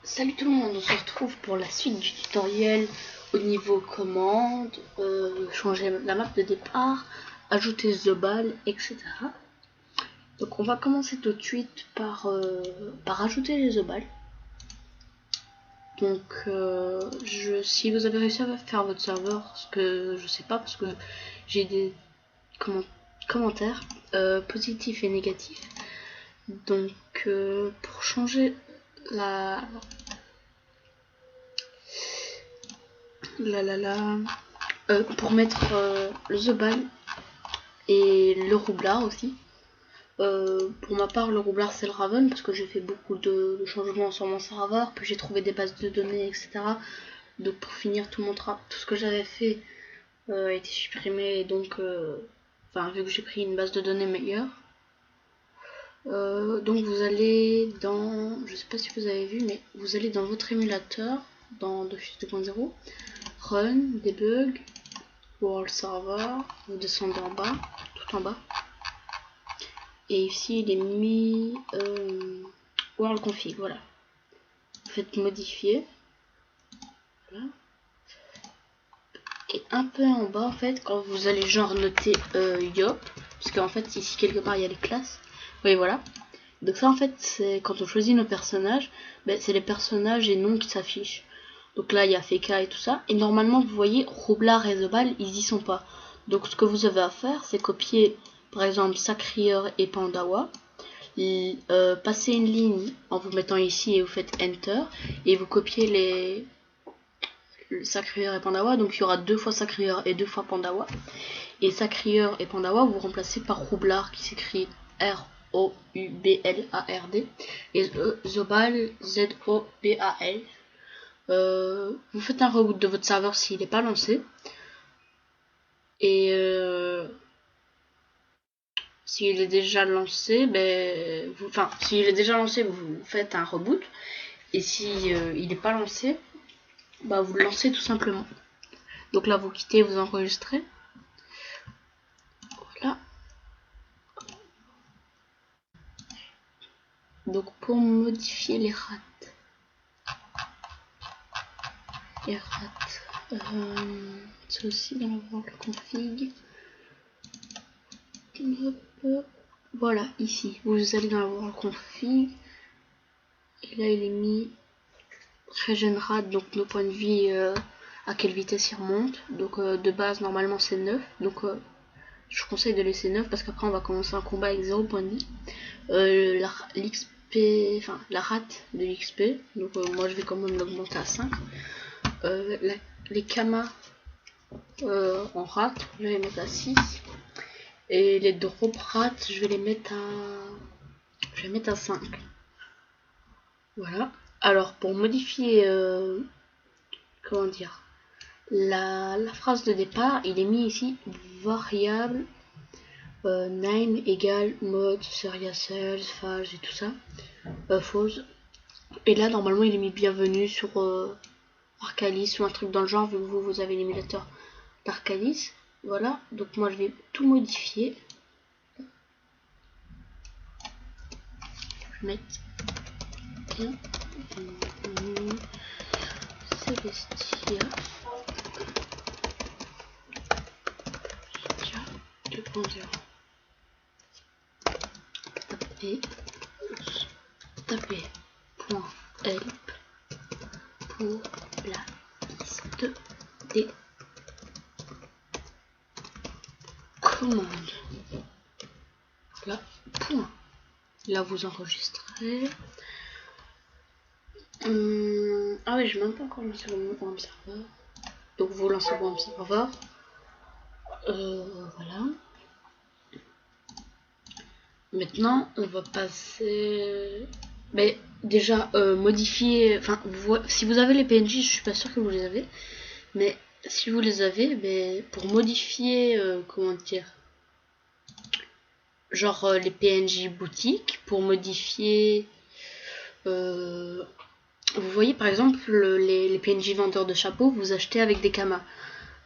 Salut tout le monde, on se retrouve pour la suite du tutoriel au niveau commande, changer la map de départ, ajouter the ball, etc. Donc on va commencer tout de suite par ajouter les the balls. Donc si vous avez réussi à faire votre serveur, ce que je sais pas parce que j'ai des commentaires positifs et négatifs. Donc pour changer pour mettre le the ball et le roublard aussi. Pour ma part, le roublard c'est le Raven parce que j'ai fait beaucoup de changements sur mon serveur, puis j'ai trouvé des bases de données, etc. Donc pour finir, tout ce que j'avais fait a été supprimé, et donc vu que j'ai pris une base de données meilleure. Donc vous allez dans, je sais pas si vous avez vu, mais vous allez dans votre émulateur, dans Dofus 2.0, Run, Debug, World Server, vous descendez en bas, tout en bas. Et ici il est mis World Config, voilà. Vous faites modifier. Voilà. Et un peu en bas en fait, quand vous allez genre noter Yop, parce qu'en fait ici quelque part il y a les classes. Oui voilà. Donc ça en fait c'est quand on choisit nos personnages, c'est les personnages et noms qui s'affichent. Donc là il y a Feka et tout ça. Et normalement vous voyez Roublard et The Ball ils y sont pas. Donc ce que vous avez à faire c'est copier par exemple Sacrieur et Pandawa. Passer une ligne en vous mettant ici et vous faites Enter. Et vous copiez les Sacrieur et Pandawa. Donc il y aura 2 fois Sacrieur et 2 fois Pandawa. Et Sacrieur et Pandawa vous remplacez par Roublard qui s'écrit R-O-U-B-L-A-R-D et The Ball Z-O-B-A-L. Vous faites un reboot de votre serveur s'il n'est pas lancé. Et s'il est déjà lancé, s'il est déjà lancé, vous faites un reboot. Et si il n'est pas lancé, vous le lancez tout simplement. Donc là, vous quittez, vous enregistrez. Voilà. Donc pour modifier les rats, c'est aussi dans le config. Voilà, ici, vous allez dans le config. Et là, il est mis régénérate, donc nos points de vie, à quelle vitesse il remonte. Donc de base, normalement, c'est 9. Donc je conseille de laisser 9 parce qu'après, on va commencer un combat avec 0 points de vie. La rate de l'XP. Donc moi, je vais quand même l'augmenter à 5. Les kamas en rate, je vais les mettre à 6. Et les drop rate, je vais les mettre à 5. Voilà. Alors pour modifier la phrase de départ, il est mis ici variable name égale mode serial sales phase et tout ça, false. Et là normalement il est mis bienvenue sur Arcalis ou un truc dans le genre, vu que vous avez l'émulateur d'Arcalis. Voilà, donc moi je vais tout modifier. Je vais mettre Celestia 2.0. Taper .help pour la liste des commandes. Là, point. Là, vous enregistrez. Ah oui, je n'ai même pas encore lancé le WAMP serveur. Donc, vous lancez le WAMP serveur. Voilà. Maintenant, on va passer. Mais déjà, modifier. Si vous avez les PNJ, je suis pas sûre que vous les avez. Mais si vous les avez, pour modifier, genre les PNJ boutique, pour modifier. Vous voyez par exemple les PNJ vendeurs de chapeaux, vous achetez avec des kamas.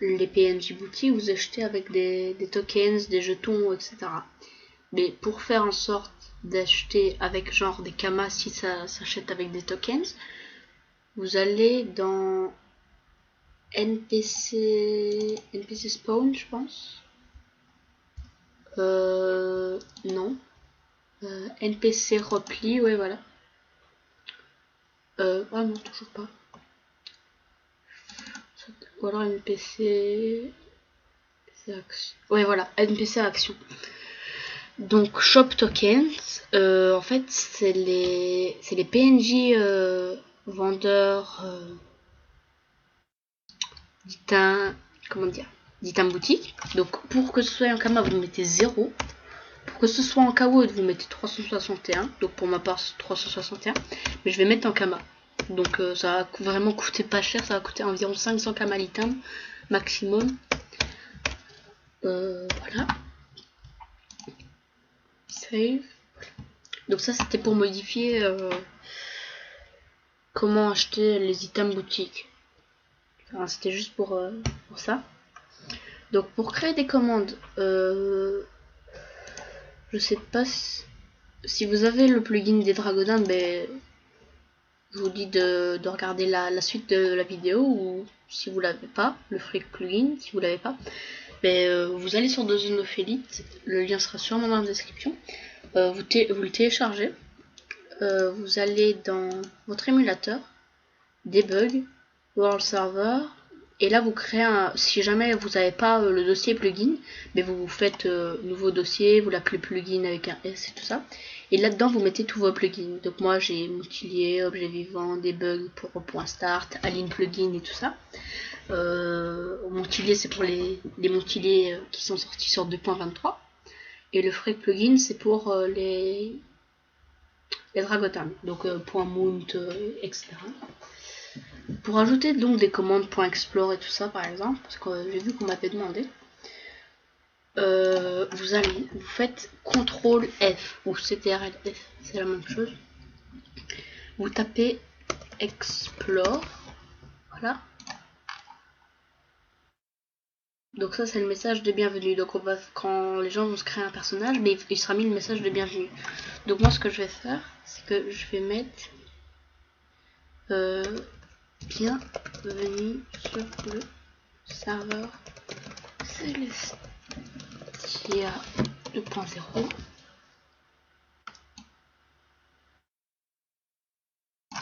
Les PNJ boutique, vous achetez avec des tokens, des jetons, etc. Mais pour faire en sorte d'acheter avec genre des kamas si ça s'achète avec des tokens, vous allez dans NPC Spawn, je pense. Non. NPC Repli, ouais, voilà. Ah non, toujours pas. Ou alors NPC action. Ouais, voilà, NPC action. Donc shop tokens, en fait c'est les PNJ vendeurs d'items, comment dire, d'items boutique. Donc pour que ce soit un Kama, vous mettez 0. Pour que ce soit en KO, vous mettez 361. Donc pour ma part, c'est 361. Mais je vais mettre en Kama. Donc ça va vraiment coûter pas cher. Ça va coûter environ 500 Kama l'item maximum. Voilà. Save. Donc ça, c'était pour modifier comment acheter les items boutique. Enfin, c'était juste pour ça. Donc pour créer des commandes, je sais pas si vous avez le plugin des Dragodins, mais je vous dis de regarder la suite de la vidéo, ou si vous l'avez pas, le Freak plugin, si vous l'avez pas, mais vous allez sur Dozone of Elite, le lien sera sûrement dans la description. Vous le téléchargez, vous allez dans votre émulateur, debug, world server, et là vous créez si jamais vous n'avez pas le dossier plugin, mais vous faites nouveau dossier, vous l'appelez plugin avec un S et tout ça, et là dedans vous mettez tous vos plugins. Donc moi j'ai Montilier, objet vivant, debug pour point start, align plugin et tout ça. Montilier c'est pour les Montilier qui sont sortis sur 2.23, et le Freak plugin c'est pour les Dragodins, donc point mount, etc. Pour ajouter donc des commandes .explore et tout ça par exemple, parce que j'ai vu qu'on m'avait demandé, vous faites CTRL F ou CTRL F, c'est la même chose. Vous tapez explore, voilà. Donc ça c'est le message de bienvenue. Donc quand les gens vont se créer un personnage, mais il sera mis le message de bienvenue. Donc moi ce que je vais faire, c'est que je vais mettre bienvenue sur le serveur Celestia 2.0.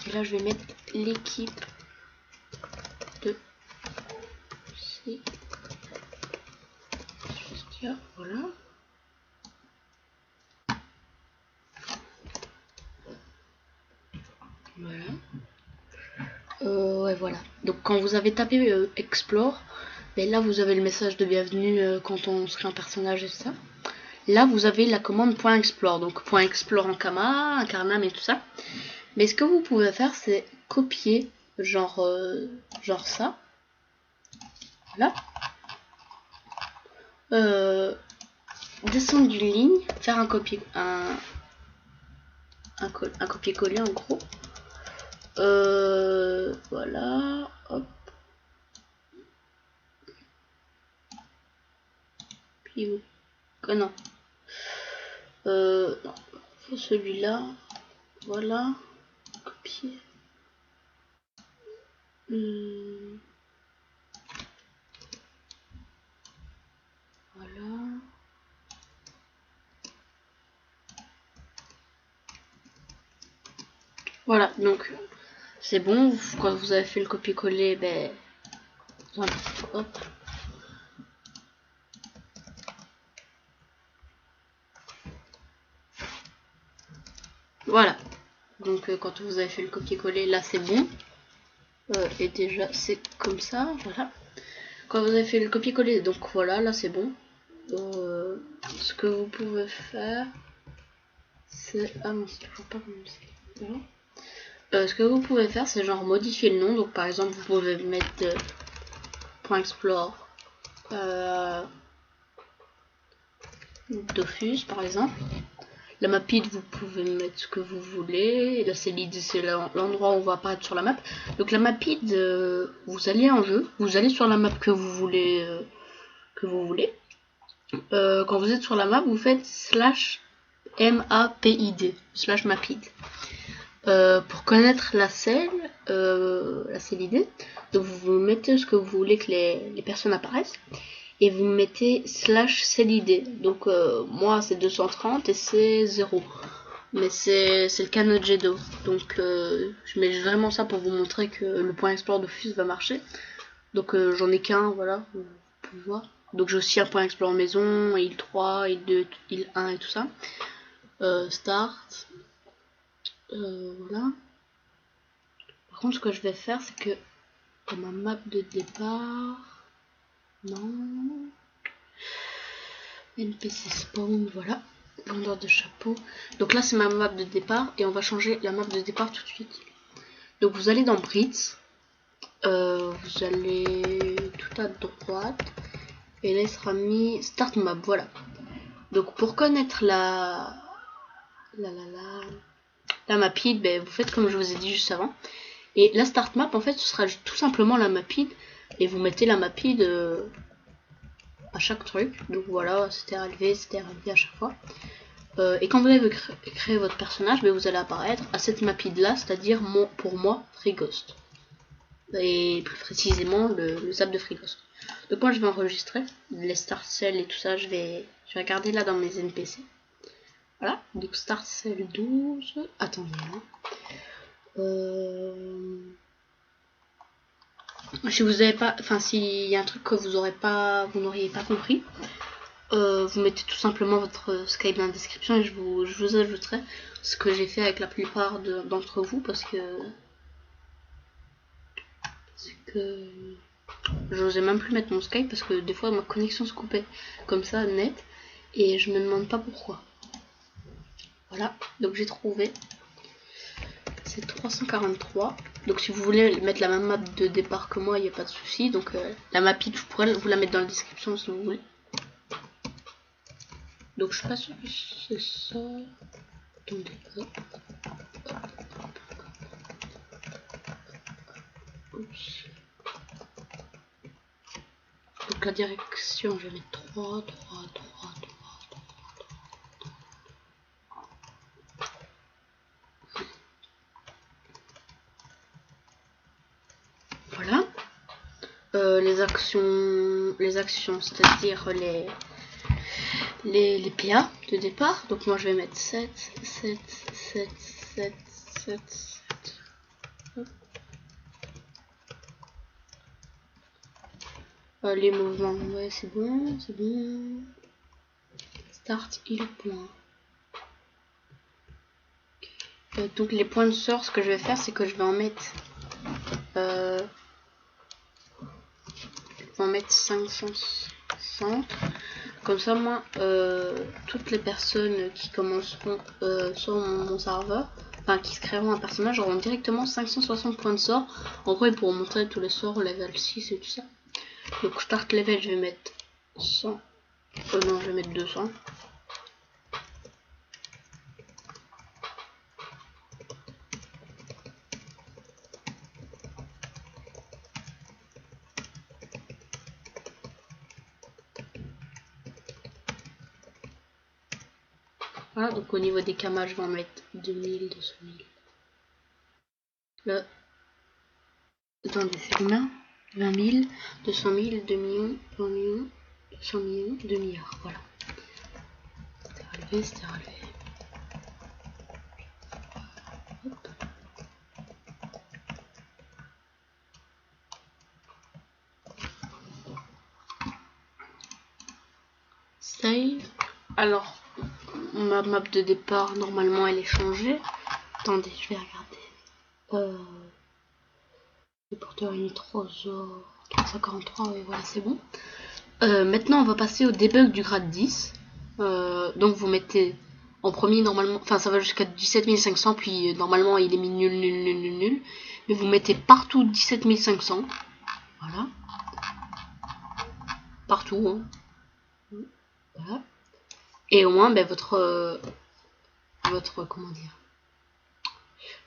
Et là je vais mettre l'équipe de Celestia, voilà. Voilà. Ouais, voilà. Donc quand vous avez tapé explore, ben là vous avez le message de bienvenue quand on se crée un personnage et tout ça. Là vous avez la commande .explore, donc .explore en Kama, Incarnam et tout ça. Mais ce que vous pouvez faire, c'est copier genre ça. Voilà. Descendre d'une ligne, faire un copier-coller en gros. Voilà, hop. Puis non. Non, faut celui-là. Voilà. Copier. Voilà. Voilà, donc c'est bon. Quand vous avez fait le copier-coller, ben voilà, hop. Voilà. Donc quand vous avez fait le copier-coller, là c'est bon. Et déjà c'est comme ça, voilà. Quand vous avez fait le copier-coller, donc voilà, là c'est bon. Ce que vous pouvez faire, c'est... Ah non, c'est toujours pas comme ça. Voilà. Ce que vous pouvez faire, c'est genre modifier le nom. Donc par exemple, vous pouvez mettre .explore Dofus par exemple. La mapid, vous pouvez mettre ce que vous voulez. La cellide, c'est l'endroit où on va apparaître sur la map. Donc la mapid, vous allez en jeu, vous allez sur la map que vous voulez. Quand vous êtes sur la map, vous faites /mapid, /mapid. Pour connaître la selle, Là c'est l'idée. Donc vous mettez ce que vous voulez que les personnes apparaissent. Et vous mettez slash c'est l'idée. Donc moi c'est 230 et c'est 0. Mais c'est le cas de notre jet d'eau. Donc je mets vraiment ça pour vous montrer que le point explore de Fuse va marcher. Donc j'en ai qu'un, voilà, vous pouvez voir. Donc j'ai aussi un point explore maison, île 3, île 2, île 1 et tout ça. Start. Voilà. Par contre ce que je vais faire c'est que dans ma map de départ... Non. NPC spawn, voilà. Vendeur de chapeau. Donc là c'est ma map de départ et on va changer la map de départ tout de suite. Donc vous allez dans Brits. Vous allez tout à droite. Et là il sera mis Start Map, voilà. Donc pour connaître la mapide, ben, vous faites comme je vous ai dit juste avant. Et la Start Map en fait ce sera tout simplement la mapide. Et vous mettez la mapide à chaque truc. Donc voilà, c'était arrivé à chaque fois. Et quand vous allez créer votre personnage, ben, vous allez apparaître à cette mapide là, c'est-à-dire pour moi Free-Ghost. Et plus précisément le zap de Free-Ghost. Donc moi je vais enregistrer les start cell et tout ça, je vais regarder là dans mes NPC. Voilà, donc start cell 12. Attendez, hein. Si vous avez pas, enfin s'il y a un truc que vous n'auriez pas compris, vous mettez tout simplement votre Skype dans la description et je vous ajouterai ce que j'ai fait avec la plupart d'entre vous parce que j'osais même plus mettre mon Skype parce que des fois ma connexion se coupait comme ça net et je me demande pas pourquoi. Voilà, donc j'ai trouvé, c'est 343. Donc si vous voulez mettre la même map de départ que moi, il n'y a pas de souci. Donc la mapide, je pourrais vous la mettre dans la description si vous voulez. Donc je suis pas sûr que c'est ça. Attendez, hop. Oups. Donc la direction, je vais mettre 3. Voilà. Les actions, c'est-à-dire les PA de départ. Donc moi je vais mettre 7. Les mouvements, ouais c'est bon. Start il point. Donc les points de sort, ce que je vais faire c'est que je vais en mettre 560. Comme ça moi toutes les personnes qui commenceront sur mon serveur, enfin qui se créeront un personnage, auront directement 560 points de sort. En gros ils pourront montrer tous les sorts au level 6 et tout ça. Donc start level je vais mettre 100. Non je vais mettre 200. Voilà, donc au niveau des camas, je vais en mettre 2000, 200 000. Là, attendez, c'est combien? 20 000, 200 000, 2 millions, 20 millions, 100 millions, 2 milliards, voilà. C'était relevé. Hop. Save. Alors, ma map de départ, normalement, elle est changée. Attendez, je vais regarder. Le porteur est 343, oui, voilà, c'est bon. Maintenant, on va passer au debug du grade 10. Donc, vous mettez en premier, normalement, enfin, ça va jusqu'à 17 500, puis normalement, il est mis nul. Mais vous mettez partout 17 500. Voilà. Partout, hein. Voilà. Et au moins, ben, votre comment dire,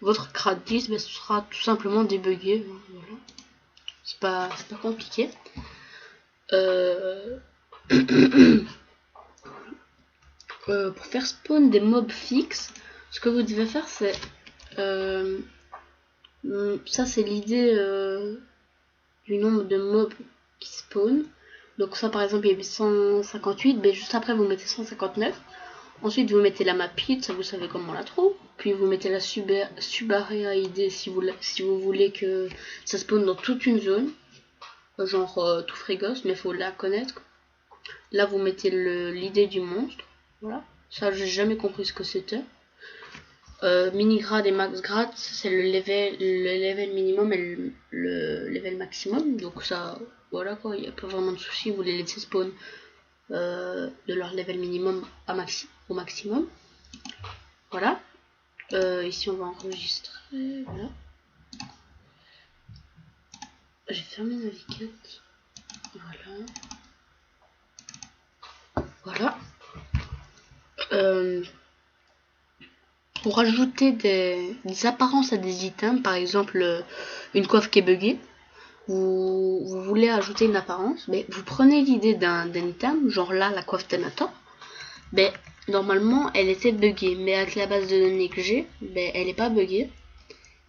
votre grade 10 ben, ce sera tout simplement débugué. Voilà. C'est pas compliqué. Pour faire spawn des mobs fixes, ce que vous devez faire c'est Ça c'est l'idée du nombre de mobs qui spawn. Donc ça par exemple il y avait 158, mais juste après vous mettez 159. Ensuite vous mettez la map hit, ça vous savez comment on la trouve. Puis vous mettez la Subarea ID si vous voulez que ça spawn dans toute une zone. Genre tout frégos, mais faut la connaître. Là vous mettez l'idée du monstre. Voilà. Ça j'ai jamais compris ce que c'était. Minigrade et maxgrade, c'est le level minimum et le level maximum. Donc ça, voilà quoi, il n'y a pas vraiment de souci. Vous les laissez spawn de leur level minimum au maximum. Voilà. Ici on va enregistrer. Voilà. J'ai fermé Navigate. Voilà. Voilà. Pour rajouter des apparences à des items, par exemple une coiffe qui est buggée, vous voulez ajouter une apparence, mais vous prenez l'idée d'un item, genre là la coiffe Thanator, mais normalement elle était buggée, mais avec la base de données que j'ai, elle est pas buggée,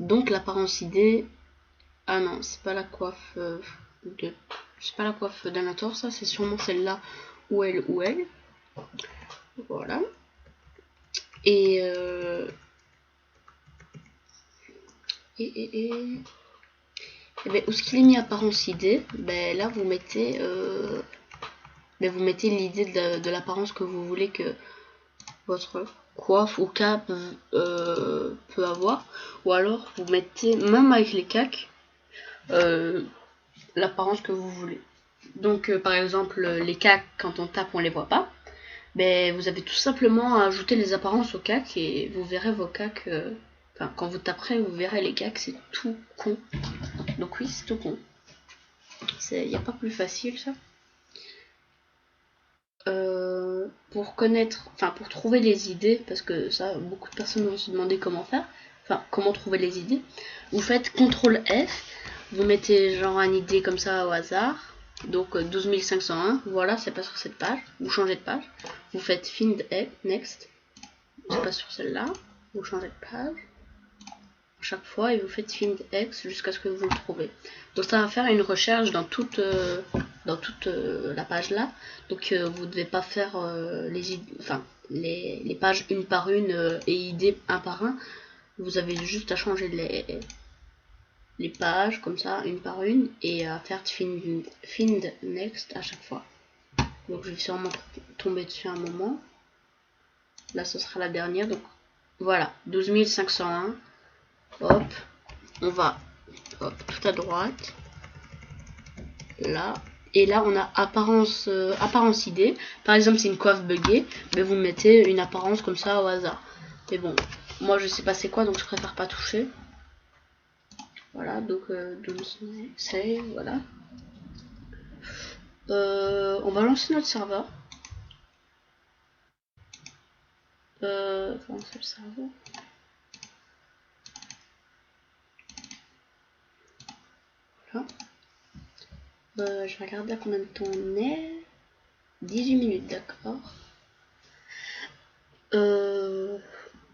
donc l'apparence idée, ah non c'est pas la coiffe c'est pas la coiffe Thanator, ça c'est sûrement celle-là ou elle, voilà. Et où ce qu'il est mis apparence idée, là vous mettez l'idée de l'apparence que vous voulez que votre coiffe ou cape peut avoir, ou alors vous mettez même avec les cacs l'apparence que vous voulez. Donc par exemple les cacs, quand on tape on les voit pas, vous avez tout simplement à ajouter les apparences aux cacs et vous verrez vos cacs. Enfin, quand vous taperez, vous verrez les cacs, c'est tout con. Donc oui, c'est tout con. Il n'y a pas plus facile ça. Pour trouver les idées, parce que ça, beaucoup de personnes vont se demander comment faire. Enfin, comment trouver les idées. Vous faites CTRL F, vous mettez genre une idée comme ça au hasard. Donc 12501, voilà, c'est pas sur cette page. Vous changez de page. Vous faites Find Next, c'est pas sur celle-là. Vous changez de page chaque fois et vous faites Find X jusqu'à ce que vous le trouvez. Donc ça va faire une recherche dans toute la page là. Donc vous devez pas faire les pages une par une et ID un par un. Vous avez juste à changer les pages comme ça une par une et à faire Find Next à chaque fois. Donc je vais sûrement tomber dessus un moment. Là ce sera la dernière. Donc voilà, 12501. Hop, on va tout à droite, là, et là on a apparence idée. Par exemple, c'est une coiffe buggée, mais vous mettez une apparence comme ça au hasard. Mais bon, moi je sais pas c'est quoi, donc je préfère pas toucher. Voilà, donc c'est voilà. On va lancer notre serveur. Lancer le serveur. Voilà. Je vais regarder à combien de temps on est. 18 minutes, d'accord.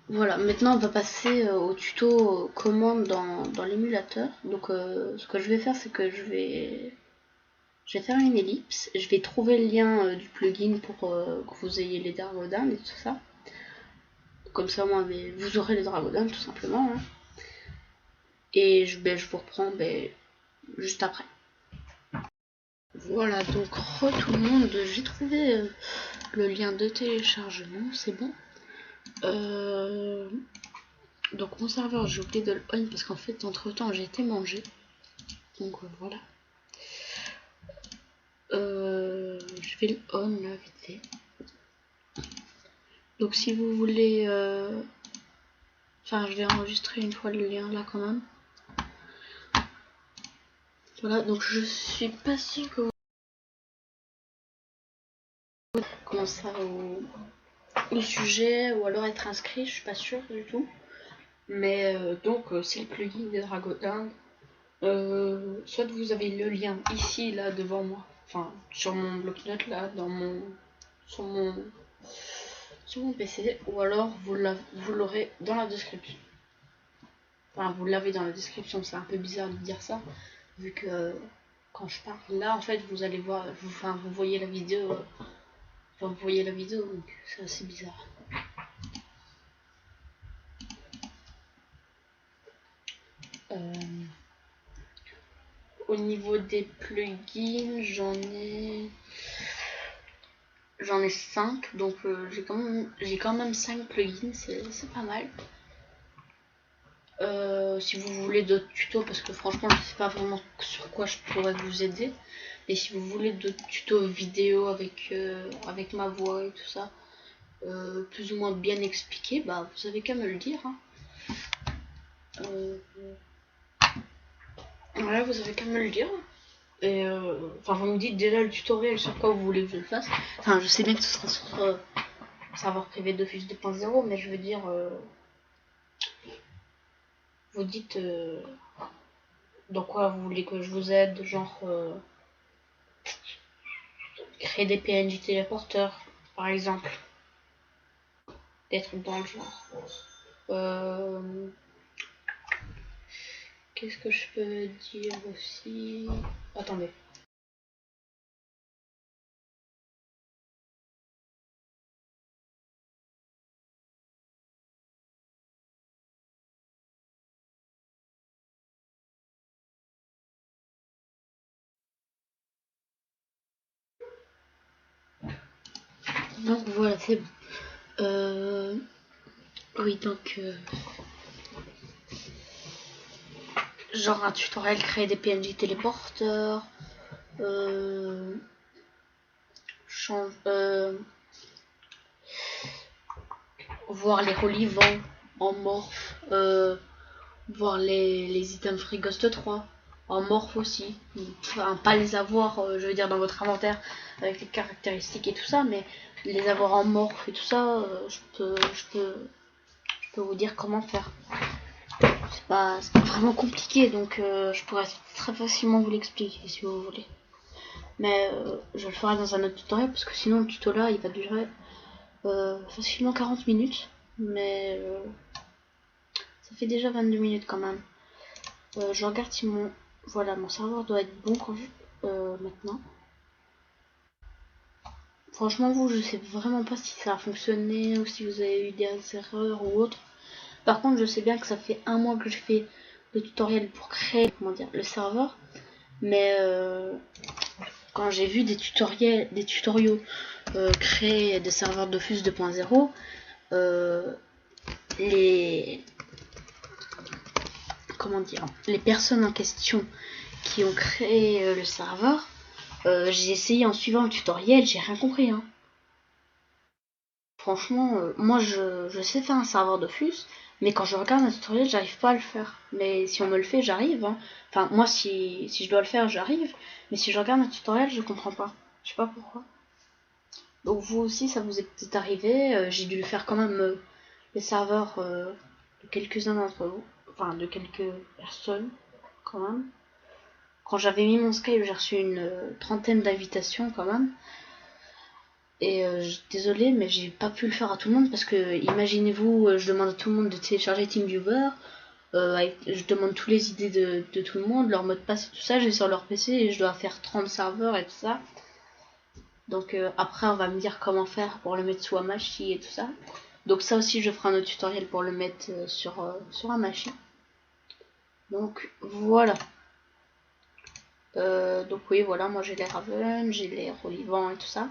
Voilà, maintenant on va passer au tuto commande dans l'émulateur. Donc ce que je vais faire, c'est que je vais faire une ellipse. Je vais trouver le lien du plugin pour que vous ayez les Dragodins et tout ça. Comme ça, moi, vous aurez les Dragodins tout simplement. Hein. Et je vous reprends juste après. Voilà, donc tout le monde, j'ai trouvé le lien de téléchargement, c'est bon. Donc mon serveur, j'ai oublié de le on parce qu'en fait entre temps j'ai été mangé. Donc voilà. Je vais le on là vite fait. Donc si vous voulez je vais enregistrer une fois le lien là quand même. Voilà, donc je suis pas sûre que vous commencez au sujet ou alors être inscrit, je suis pas sûre du tout. Mais donc c'est le plugin des Dragodins. Soit vous avez le lien ici là devant moi, enfin sur mon bloc-notes là sur mon PC, ou alors vous l'aurez dans la description. Enfin, vous l'avez dans la description, c'est un peu bizarre de dire ça, vu que quand je parle là, en fait, vous allez voir, enfin, vous voyez la vidéo, enfin, vous voyez la vidéo, donc c'est assez bizarre. Au niveau des plugins, j'en ai 5, donc j'ai quand même 5 plugins, c'est pas mal. Si vous voulez d'autres tutos, parce que franchement je sais pas vraiment sur quoi je pourrais vous aider, et si vous voulez d'autres tutos vidéo avec ma voix et tout ça, plus ou moins bien expliqué, bah vous avez qu'à me le dire, hein. Voilà, vous avez qu'à me le dire. Et enfin, vous me dites déjà le tutoriel sur quoi vous voulez que je le fasse. Enfin, je sais bien que ce sera sur serveur privé d'Office 2.0, mais je veux dire, vous dites dans quoi vous voulez que je vous aide, genre créer des PNJ téléporteurs, par exemple, des trucs dans le genre. Qu'est-ce que je peux dire aussi? Attendez. Donc voilà, c'est bon. Oui, donc genre un tutoriel créer des PNJ téléporteurs, voir les relivants en morph, voir les items free Ghost 3 en morph aussi, enfin pas les avoir je veux dire dans votre inventaire avec les caractéristiques et tout ça, mais les avoir en morph et tout ça, je peux vous dire comment faire. C'est pas vraiment compliqué, donc je pourrais très facilement vous l'expliquer si vous voulez, mais je le ferai dans un autre tutoriel, parce que sinon le tuto là il va durer facilement 40 minutes, mais ça fait déjà 22 minutes quand même. Je regarde si mon serveur doit être bon quand maintenant. Franchement, vous, je sais vraiment pas si ça a fonctionné ou si vous avez eu des erreurs ou autre. Par contre, je sais bien que ça fait un mois que je fais le tutoriel pour créer le serveur, mais quand j'ai vu des tutoriaux créer des serveurs Dofus 2.0, les personnes en question qui ont créé le serveur, j'ai essayé en suivant le tutoriel, j'ai rien compris, hein. Franchement, moi je sais faire un serveur Dofus, mais quand je regarde un tutoriel, j'arrive pas à le faire. Mais si on me le fait, j'arrive, hein. Enfin, moi si je dois le faire, j'arrive, mais si je regarde un tutoriel, je comprends pas. Je sais pas pourquoi. Donc vous aussi, ça vous est peut-être arrivé, j'ai dû le faire quand même les serveurs de quelques-uns d'entre vous, enfin de quelques personnes quand même. Quand j'avais mis mon Skype, j'ai reçu une trentaine d'invitations quand même. Et désolé, mais j'ai pas pu le faire à tout le monde, parce que imaginez-vous, je demande à tout le monde de télécharger TeamViewer, je demande toutes les idées de tout le monde, leur mot de passe et tout ça, j'ai sur leur PC et je dois faire 30 serveurs et tout ça. Donc après on va me dire comment faire pour le mettre sous Hamachi et tout ça. Donc ça aussi je ferai un autre tutoriel pour le mettre sur Hamachi. Donc voilà. Donc oui, voilà, moi j'ai les Raven, j'ai les Relivants et tout ça.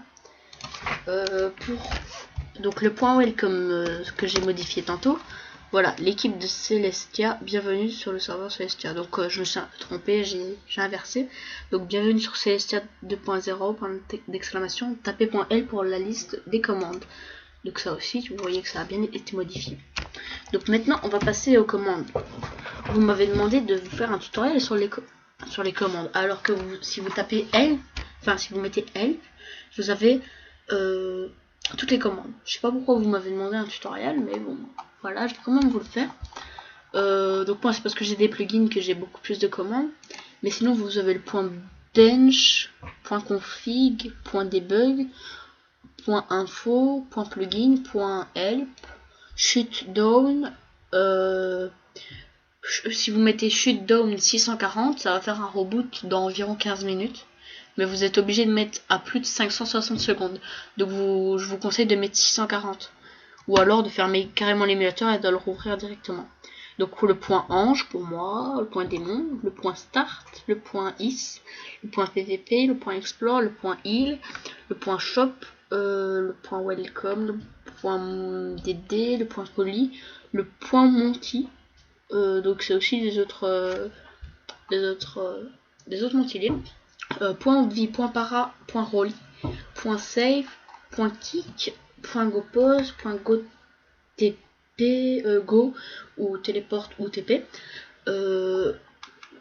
Donc le point welcome que j'ai modifié tantôt, voilà, l'équipe de Celestia, bienvenue sur le serveur Celestia. Donc je me suis trompé, j'ai inversé. Donc bienvenue sur Celestia 2.0, point d'exclamation, tapez .L pour la liste des commandes. Donc ça aussi, vous voyez que ça a bien été modifié. Donc maintenant, on va passer aux commandes. Vous m'avez demandé de vous faire un tutoriel sur les commandes, alors que si vous tapez L, enfin si vous mettez L, vous avez toutes les commandes. Je sais pas pourquoi vous m'avez demandé un tutoriel, mais bon, voilà, je vais quand même vous le faire. Donc moi c'est parce que j'ai des plugins que j'ai beaucoup plus de commandes, mais sinon vous avez le point bench, point config, point debug, point info, point plugin, point help, shutdown, si vous mettez chute dome 640, ça va faire un reboot dans environ 15 minutes. Mais vous êtes obligé de mettre à plus de 560 secondes. Donc je vous conseille de mettre 640. Ou alors de fermer carrément l'émulateur et de le rouvrir directement. Donc le point ange pour moi, le point démon, le point start, le point is, le point pvp, le point explore, le point heal, le point shop, le point welcome, le point dd, le point poly, le point monty. Donc c'est aussi des autres montilés. Point vie, point para, point roll, point save, point kick, point go pause, point go TP, go ou téléporte ou TP,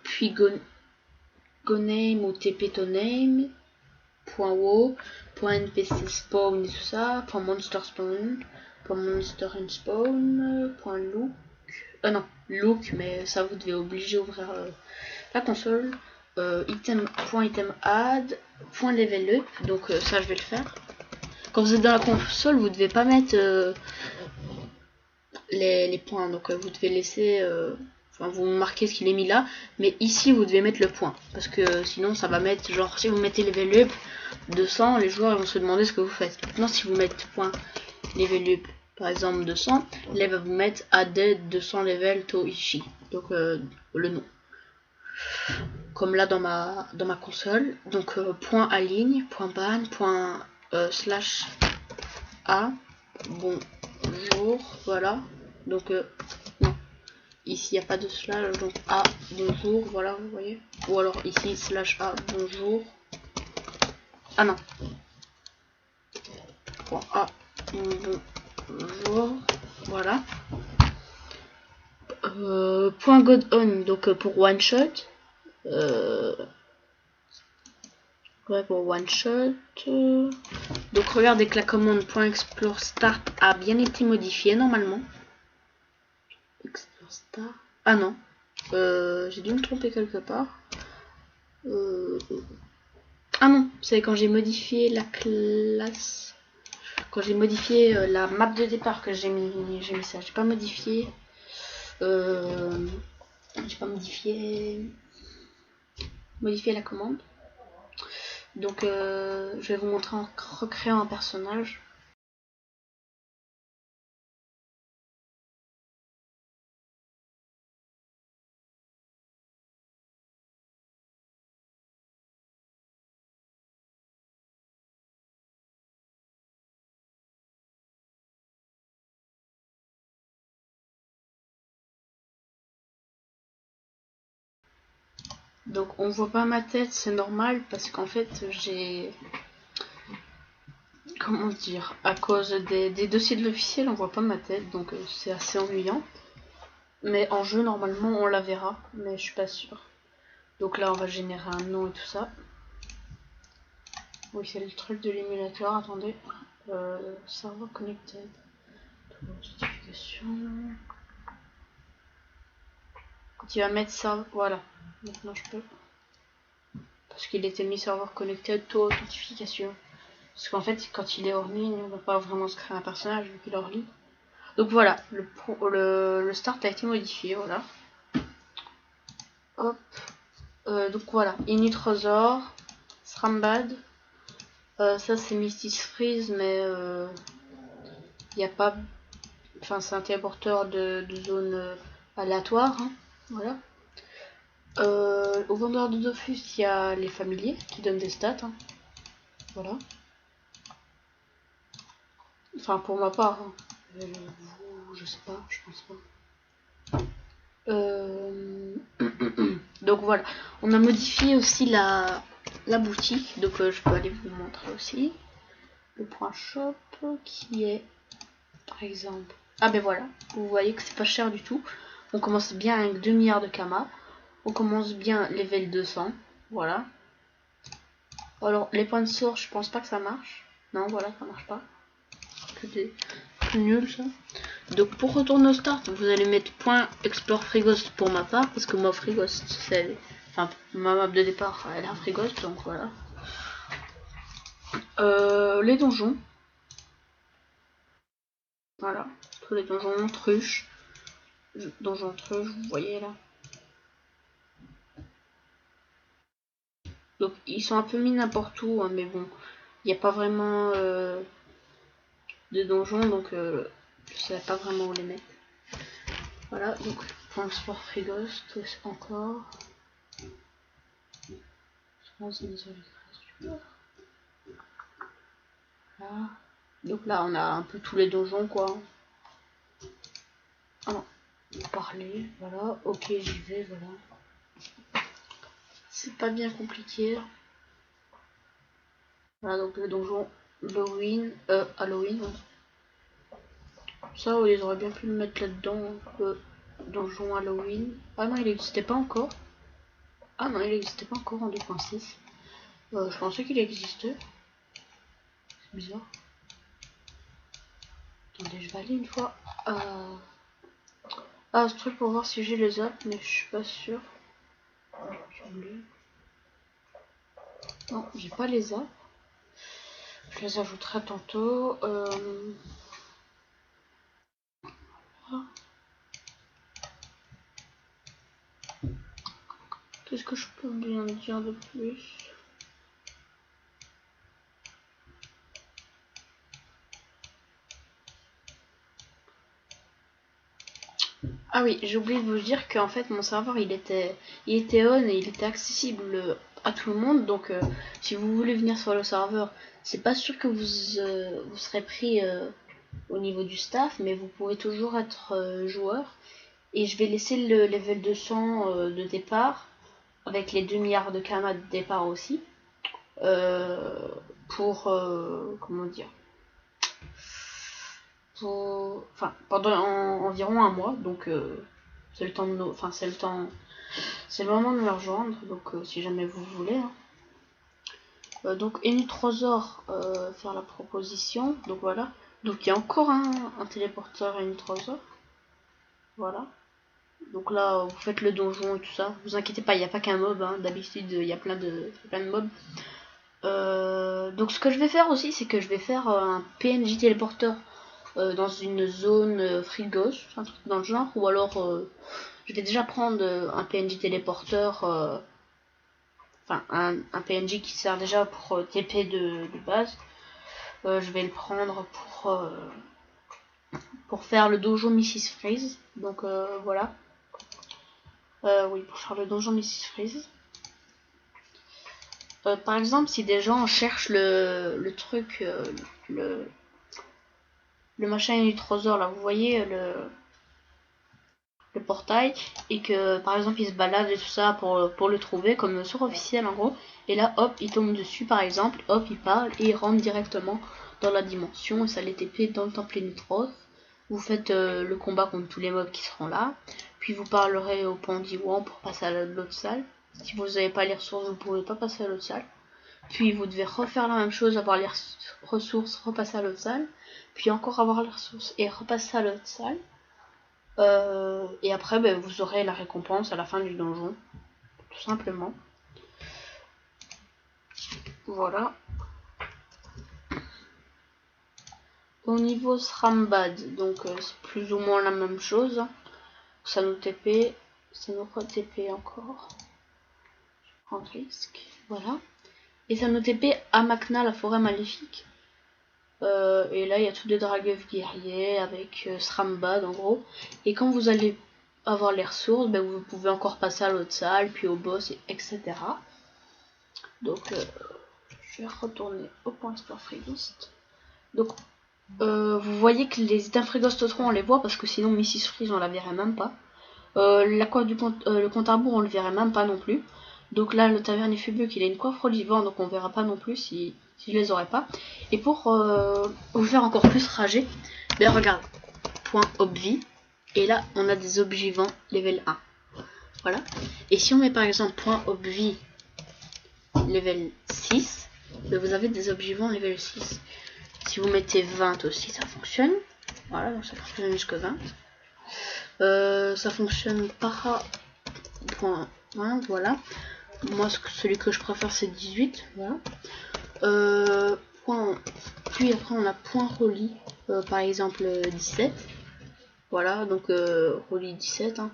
puis go name ou TP to name, point wow, point NPC spawn et tout ça, point monster spawn, point monster in spawn, point look, non, look, mais ça vous devez obliger à ouvrir la console, point item add, point level up, donc ça je vais le faire. Quand vous êtes dans la console, vous devez pas mettre les points, donc vous devez laisser, enfin vous marquez ce qu'il est mis là, mais ici vous devez mettre le point, parce que sinon ça va mettre, genre si vous mettez level up 200, les joueurs ils vont se demander ce que vous faites. Maintenant si vous mettez point level up par exemple 200, là va vous mettre added 200 level to ici, donc le nom. Comme là dans ma console, donc point aligne, point ban, point slash a, bonjour, voilà, donc non, ici il n'y a pas de slash, donc a, bonjour, voilà, vous voyez, ou alors ici slash a, bonjour, ah non, point a, bonjour, voilà, point god on, donc pour one shot, ouais, pour one shot. Donc regardez que la commande .explore start a bien été modifiée normalement. Explore start. Ah non, j'ai dû me tromper quelque part. Ah non, c'est quand j'ai modifié la classe, quand j'ai modifié la map de départ que j'ai mis ça. J'ai pas modifié. J'ai pas modifié la commande. Donc je vais vous montrer en recréant un personnage. Donc on voit pas ma tête, c'est normal parce qu'en fait j'ai, comment dire, à cause des dossiers de l'officiel on voit pas ma tête, donc c'est assez ennuyant. Mais en jeu normalement on la verra, mais je suis pas sûre. Donc là on va générer un nom et tout ça. Oui c'est le truc de l'émulateur, attendez. Serveur connected. Notification. Tu vas mettre ça, voilà. Maintenant je peux. Parce qu'il était mis serveur connected to authentification. Parce qu'en fait, quand il est hors ligne, on va pas vraiment se créer un personnage vu qu'il est hors ligne. Donc voilà, le start a été modifié, voilà. Hop. Donc voilà, Initrosor, Srambad. Ça c'est Mystis Freeze, mais il n'y a pas. Enfin, c'est un téléporteur de zone aléatoire, hein, voilà. Au vendeur de Dofus, il y a les familiers qui donnent des stats, hein, voilà. Enfin, pour ma part, hein. Je sais pas, je pense pas. Donc voilà, on a modifié aussi la boutique, donc je peux aller vous montrer aussi. Le point shop qui est, par exemple, ah ben voilà, vous voyez que c'est pas cher du tout. On commence bien avec 2 milliards de Kama. On commence bien level 200, voilà. Alors les points de source, je pense pas que ça marche. Non, voilà, ça marche pas. C'est nul ça. Donc pour retourner au start, vous allez mettre point explore Frighost pour ma part, parce que moi Frighost c'est, enfin ma map de départ elle a Frighost, donc voilà. Les donjons, voilà, tous les donjons, truches, donjon truc, vous voyez là. Donc ils sont un peu mis n'importe où, hein, mais bon, il n'y a pas vraiment de donjon, donc je sais pas vraiment où les mettre. Voilà, donc point sport frigos, tout encore. Je pense que là. Donc là on a un peu tous les donjons quoi. Ah non, parler, voilà, ok j'y vais, voilà. C'est pas bien compliqué. Voilà donc le donjon Halloween. Ça ils auraient bien pu le mettre là-dedans. Donjon Halloween. Ah non il n'existait pas encore. Ah non il n'existait pas encore en 2.6. Je pensais qu'il existait. C'est bizarre. Attendez je vais aller une fois. Ah ce truc pour voir si j'ai les apps mais je suis pas sûre. Non j'ai pas les apps. Je les ajouterai tantôt. Qu'est-ce que je peux bien dire de plus? Ah oui, j'ai oublié de vous dire qu'en fait mon serveur il était on et il était accessible à tout le monde. Donc si vous voulez venir sur le serveur, c'est pas sûr que vous serez pris au niveau du staff, mais vous pouvez toujours être joueur. Et je vais laisser le level 200 de départ avec les 2 milliards de karma de départ aussi pour comment dire, enfin pendant environ un mois. Donc c'est le temps de c'est le moment de me rejoindre. Donc si jamais vous voulez hein. Donc Enitrosor faire la proposition. Donc voilà, donc il y a encore un téléporteur Enitrosor. Voilà, donc là vous faites le donjon et tout ça, vous inquiétez pas, il n'y a pas qu'un mob hein. D'habitude il y a plein de mobs. Donc ce que je vais faire aussi, c'est que je vais faire un PNJ téléporteur dans une zone frigos, un truc dans le genre, ou alors je vais déjà prendre un PNJ téléporteur, enfin un PNJ qui sert déjà pour TP de base. Je vais le prendre pour faire le donjon Mrs Freeze. Donc voilà. Oui, pour faire le donjon Mrs Freeze. Par exemple, si des gens cherchent le truc, le machin Nitrosor, là, vous voyez le portail, et que par exemple ils se baladent et tout ça pour le trouver, comme sur officiel en gros, et là hop, il tombe dessus par exemple, hop, il parle et il rentre directement dans la dimension, et ça les TP dans le temple Nitros. Vous faites le combat contre tous les mobs qui seront là, puis vous parlerez au Pandiwan pour passer à l'autre salle. Si vous n'avez pas les ressources, vous ne pouvez pas passer à l'autre salle. Puis vous devez refaire la même chose, avoir les ressources, repasser à l'autre salle, puis encore avoir les ressources et repasser à l'autre salle. Et après ben, vous aurez la récompense à la fin du donjon, tout simplement. Voilà. Au niveau Srambad, donc c'est plus ou moins la même chose. Ça nous TP, ça nous re-TP encore. Je prends le risque, voilà. Et ça nous TP à Makna, la forêt maléfique. Et là il y a tous des dragueufs guerriers avec Srambad en gros. Et quand vous allez avoir les ressources, ben, vous pouvez encore passer à l'autre salle, puis au boss, etc. Donc je vais retourner au point Sport Frigist. Donc vous voyez que les items Frigist 3 on les voit parce que sinon Mrs Freeze on la verrait même pas. La coiffe du le compte à rebours on le verrait même pas non plus. Donc là le taverne est fubeux qu'il a une coiffe relivant, donc on verra pas non plus si je les aurais pas. Et pour vous faire encore plus rager, ben regarde, point obvi, et là on a des objivants level 1. Voilà. Et si on met par exemple point obvi level 6, ben vous avez des objivants level 6. Si vous mettez 20 aussi ça fonctionne. Voilà, donc ça fonctionne jusque 20. Ça fonctionne par point 1, voilà. Moi celui que je préfère c'est 18, voilà. Puis après on a point relis, par exemple 17, Voilà, donc Rolly 17. Hein.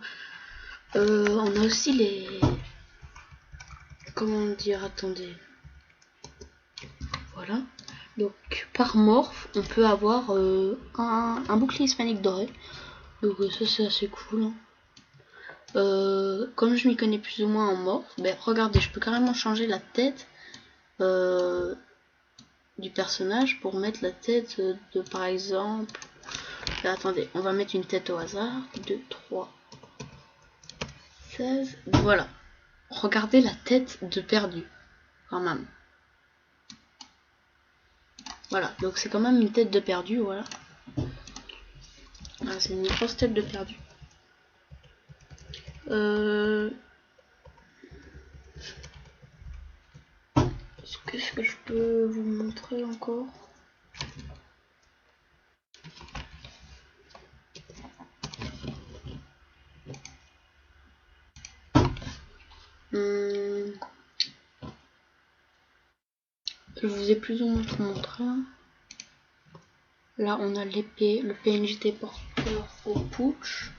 On a aussi les... Comment dire, attendez. Voilà. Donc par morph, on peut avoir un bouclier hispanique doré. Donc ça c'est assez cool. Hein. Comme je m'y connais plus ou moins en morph, ben regardez, je peux carrément changer la tête du personnage pour mettre la tête de par exemple... Là, attendez, on va mettre une tête au hasard. 2, 3, 16. Voilà. Regardez la tête de Perdu. Quand même. Voilà, donc c'est quand même une tête de Perdu, voilà. Ah, c'est une grosse tête de Perdu. Qu'est-ce que je peux vous montrer encore? Je vous ai plus ou moins tout montré. Hein. Là, on a l'épée, le PNJ porteur au putsch.